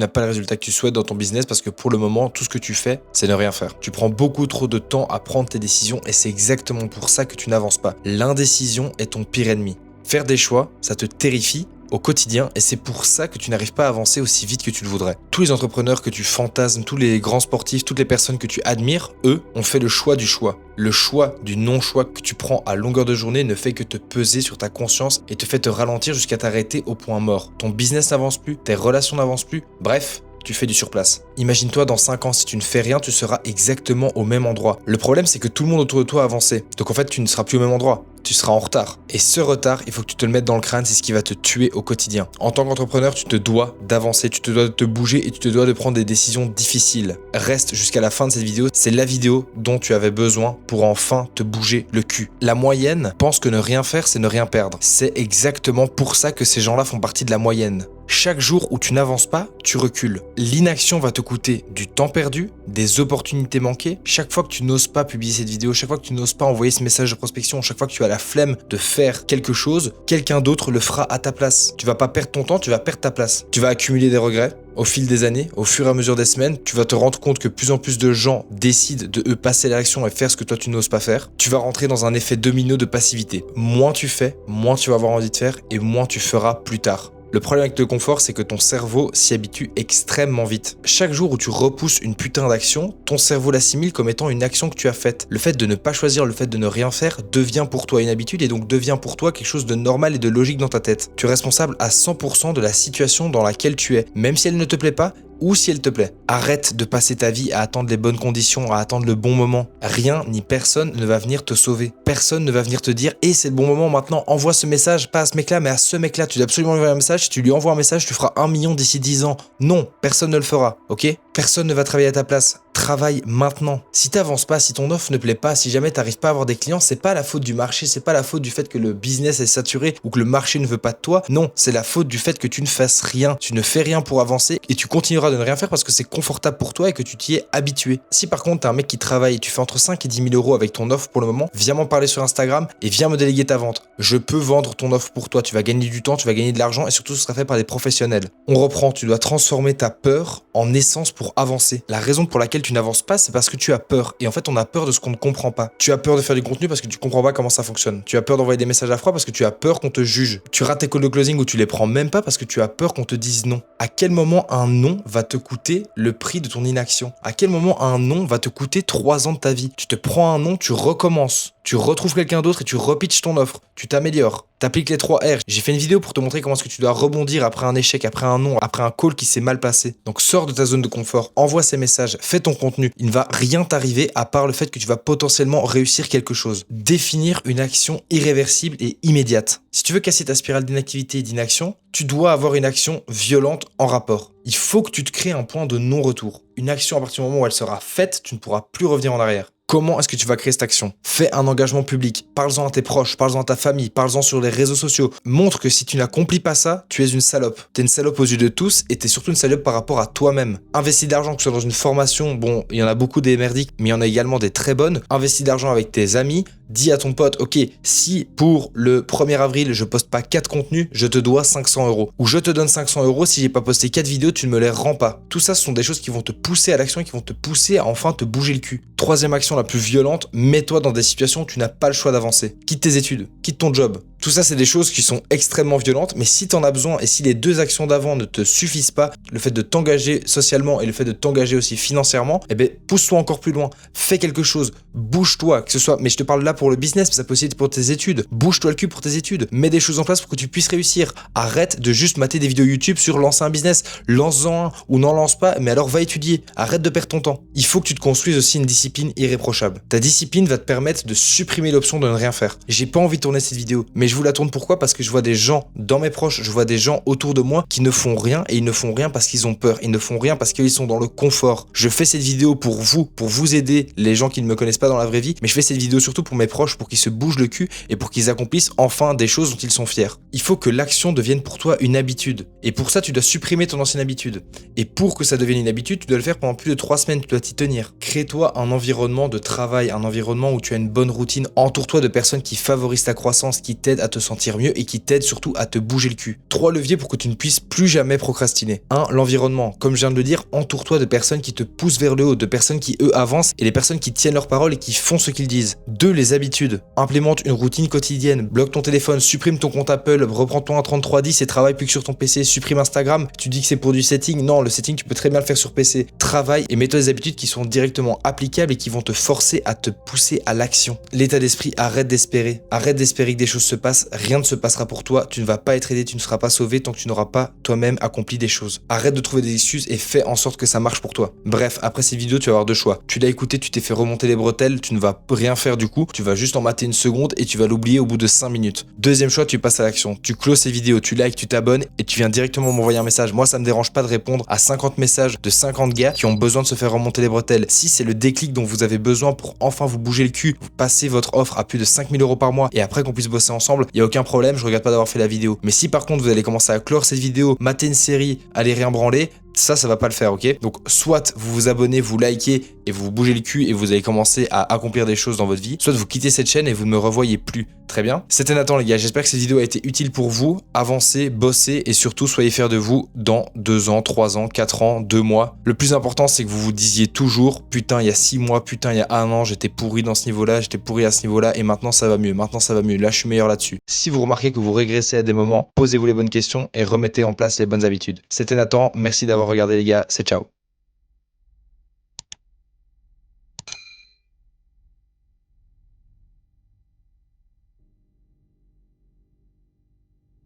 tu n'as pas le résultat que tu souhaites dans ton business parce que pour le moment, tout ce que tu fais, c'est ne rien faire. Tu prends beaucoup trop de temps à prendre tes décisions et c'est exactement pour ça que tu n'avances pas. L'indécision est ton pire ennemi. Faire des choix, ça te terrifie au quotidien et c'est pour ça que tu n'arrives pas à avancer aussi vite que tu le voudrais. Tous les entrepreneurs que tu fantasmes, tous les grands sportifs, toutes les personnes que tu admires, eux, ont fait le choix du choix. Le choix du non-choix que tu prends à longueur de journée ne fait que te peser sur ta conscience et te fait te ralentir jusqu'à t'arrêter au point mort. Ton business n'avance plus, tes relations n'avancent plus, bref, tu fais du surplace. Imagine-toi dans 5 ans, si tu ne fais rien, tu seras exactement au même endroit. Le problème, c'est que tout le monde autour de toi a avancé. Donc en fait, tu ne seras plus au même endroit. Tu seras en retard. Et ce retard, il faut que tu te le mettes dans le crâne, c'est ce qui va te tuer au quotidien. En tant qu'entrepreneur, tu te dois d'avancer, tu te dois de te bouger et tu te dois de prendre des décisions difficiles. Reste jusqu'à la fin de cette vidéo, c'est la vidéo dont tu avais besoin pour enfin te bouger le cul. La moyenne pense que ne rien faire, c'est ne rien perdre. C'est exactement pour ça que ces gens-là font partie de la moyenne. Chaque jour où tu n'avances pas, tu recules. L'inaction va te coûter du temps perdu, des opportunités manquées. Chaque fois que tu n'oses pas publier cette vidéo, chaque fois que tu n'oses pas envoyer ce message de prospection, chaque fois que tu as la flemme de faire quelque chose, quelqu'un d'autre le fera à ta place. Tu vas pas perdre ton temps, tu vas perdre ta place. Tu vas accumuler des regrets. Au fil des années, au fur et à mesure des semaines, tu vas te rendre compte que plus en plus de gens décident de eux passer à l'action et faire ce que toi tu n'oses pas faire. Tu vas rentrer dans un effet domino de passivité. Moins tu fais, moins tu vas avoir envie de faire et moins tu feras plus tard. Le problème avec le confort, c'est que ton cerveau s'y habitue extrêmement vite. Chaque jour où tu repousses une putain d'action, ton cerveau l'assimile comme étant une action que tu as faite. Le fait de ne pas choisir, le fait de ne rien faire devient pour toi une habitude et donc devient pour toi quelque chose de normal et de logique dans ta tête. Tu es responsable à 100% de la situation dans laquelle tu es, même si elle ne te plaît pas, ou si elle te plaît. Arrête de passer ta vie à attendre les bonnes conditions, à attendre le bon moment. Rien ni personne ne va venir te sauver. Personne ne va venir te dire « Eh, c'est le bon moment maintenant, envoie ce message, pas à ce mec-là, mais à ce mec-là. Tu dois absolument lui envoyer un message. Si tu lui envoies un message, tu feras 1 million d'ici 10 ans. » Non, personne ne le fera, ok ? Personne ne va travailler à ta place. Travaille maintenant. Si t'avances pas, si ton offre ne plaît pas, si jamais t'arrives pas à avoir des clients, c'est pas la faute du marché, c'est pas la faute du fait que le business est saturé ou que le marché ne veut pas de toi. Non, c'est la faute du fait que tu ne fasses rien. Tu ne fais rien pour avancer et tu continueras de ne rien faire parce que c'est confortable pour toi et que tu t'y es habitué. Si par contre t'es un mec qui travaille et tu fais entre 5 et 10 000 euros avec ton offre pour le moment, viens m'en parler sur Instagram et viens me déléguer ta vente. Je peux vendre ton offre pour toi. Tu vas gagner du temps, tu vas gagner de l'argent et surtout ce sera fait par des professionnels. On reprend, tu dois transformer ta peur en essence pour avancer. La raison pour laquelle tu n'avances pas, c'est parce que tu as peur. Et en fait, on a peur de ce qu'on ne comprend pas. Tu as peur de faire du contenu parce que tu comprends pas comment ça fonctionne. Tu as peur d'envoyer des messages à froid parce que tu as peur qu'on te juge. Tu rates tes calls de closing ou tu les prends même pas parce que tu as peur qu'on te dise non. À quel moment un non va te coûter le prix de ton inaction? À quel moment un non va te coûter 3 ans de ta vie? Tu te prends un non, tu recommences. Tu retrouves quelqu'un d'autre et tu repitches ton offre. Tu t'améliores. T'appliques les 3 R. J'ai fait une vidéo pour te montrer comment est-ce que tu dois rebondir après un échec, après un non, après un call qui s'est mal passé. Donc sors de ta zone de confort, envoie ces messages, fais ton contenu. Il ne va rien t'arriver à part le fait que tu vas potentiellement réussir quelque chose. Définir une action irréversible et immédiate. Si tu veux casser ta spirale d'inactivité et d'inaction, tu dois avoir une action violente en rapport. Il faut que tu te crées un point de non-retour. Une action à partir du moment où elle sera faite, tu ne pourras plus revenir en arrière. Comment est-ce que tu vas créer cette action? Fais un engagement public, parle-en à tes proches, parle-en à ta famille, parle-en sur les réseaux sociaux. Montre que si tu n'accomplis pas ça, tu es une salope. T'es une salope aux yeux de tous et t'es surtout une salope par rapport à toi-même. Investis de l'argent, que ce soit dans une formation, bon, il y en a beaucoup des merdiques, mais il y en a également des très bonnes. Investis de l'argent avec tes amis. Dis à ton pote, ok, si pour le 1er avril, je poste pas 4 contenus, je te dois 500 €. Ou je te donne 500 €, si j'ai pas posté 4 vidéos, tu ne me les rends pas. Tout ça, ce sont des choses qui vont te pousser à l'action et qui vont te pousser à enfin te bouger le cul. 3e action la plus violente, mets-toi dans des situations où tu n'as pas le choix d'avancer. Quitte tes études, quitte ton job. Tout ça, c'est des choses qui sont extrêmement violentes, mais si t'en as besoin et si les 2 actions d'avant ne te suffisent pas, le fait de t'engager socialement et le fait de t'engager aussi financièrement, eh ben, pousse-toi encore plus loin. Fais quelque chose. Bouge-toi, que ce soit, mais je te parle là pour le business, mais ça peut aussi être pour tes études. Bouge-toi le cul pour tes études. Mets des choses en place pour que tu puisses réussir. Arrête de juste mater des vidéos YouTube sur lancer un business. Lance-en un ou n'en lance pas, mais alors va étudier. Arrête de perdre ton temps. Il faut que tu te construises aussi une discipline irréprochable. Ta discipline va te permettre de supprimer l'option de ne rien faire. J'ai pas envie de tourner cette vidéo, mais je vous la tourne pourquoi? Parce que je vois des gens dans mes proches, je vois des gens autour de moi qui ne font rien et ils ne font rien parce qu'ils ont peur. Ils ne font rien parce qu'ils sont dans le confort. Je fais cette vidéo pour vous aider, les gens qui ne me connaissent pas dans la vraie vie, mais je fais cette vidéo surtout pour mes proches, pour qu'ils se bougent le cul et pour qu'ils accomplissent enfin des choses dont ils sont fiers. Il faut que l'action devienne pour toi une habitude. Et pour ça, tu dois supprimer ton ancienne habitude. Et pour que ça devienne une habitude, tu dois le faire pendant plus de 3 semaines, tu dois t'y tenir. Crée-toi un environnement de travail, un environnement où tu as une bonne routine. Entoure-toi de personnes qui favorisent ta croissance, qui t'aident t'aident à te sentir mieux et qui t'aident surtout à te bouger le cul. 3 leviers pour que tu ne puisses plus jamais procrastiner. 1. L'environnement. Comme je viens de le dire, entoure-toi de personnes qui te poussent vers le haut, de personnes qui eux avancent et les personnes qui tiennent leur parole et qui font ce qu'ils disent. 2. Les habitudes. Implémente une routine quotidienne, bloque ton téléphone, supprime ton compte Apple, reprends-toi un 3310 et travaille plus que sur ton PC, supprime Instagram. Tu dis que c'est pour du setting, non, le setting tu peux très bien le faire sur PC. Travaille et mets-toi des habitudes qui sont directement applicables et qui vont te forcer à te pousser à l'action. L'état d'esprit, arrête d'espérer. Arrête d'espérer que des choses se passent, rien ne se passera pour toi, tu ne vas pas être aidé, tu ne seras pas sauvé tant que tu n'auras pas toi-même accompli des choses. Arrête de trouver des excuses et fais en sorte que ça marche pour toi. Bref, après cette vidéo, tu vas avoir deux choix. Tu l'as écouté, tu t'es fait remonter les bretelles, tu ne vas rien faire du coup, tu vas juste en mater une seconde et tu vas l'oublier au bout de 5 minutes. Deuxième choix, tu passes à l'action. Tu closes ces vidéos, tu likes, tu t'abonnes et tu viens directement m'envoyer un message. Moi, ça me dérange pas de répondre à 50 messages de 50 gars qui ont besoin de se faire remonter les bretelles. Si c'est le déclic dont vous avez besoin pour enfin vous bouger le cul, vous passez votre offre à plus de 5000 € par mois et après qu'on puisse bosser ensemble, il n'y a aucun problème, je regrette pas d'avoir fait la vidéo. Mais si par contre vous allez commencer à clore cette vidéo, mater une série, aller rien branler, ça va pas le faire, ok? Donc soit vous vous abonnez, vous likez et vous vous bougez le cul et vous allez commencer à accomplir des choses dans votre vie, soit vous quittez cette chaîne et vous ne me revoyez plus. Très bien. C'était Nathan les gars, j'espère que cette vidéo a été utile pour vous. Avancez, bossez et surtout soyez fiers de vous dans 2 ans, 3 ans, 4 ans, 2 mois. Le plus important c'est que vous vous disiez toujours putain il y a 6 mois, putain il y a 1 an j'étais pourri dans ce niveau-là, j'étais pourri à ce niveau-là et maintenant ça va mieux, là je suis meilleur là-dessus. Si vous remarquez que vous régressez à des moments, posez-vous les bonnes questions et remettez en place les bonnes habitudes. C'était Nathan, merci d'avoir regardé les gars, c'est ciao.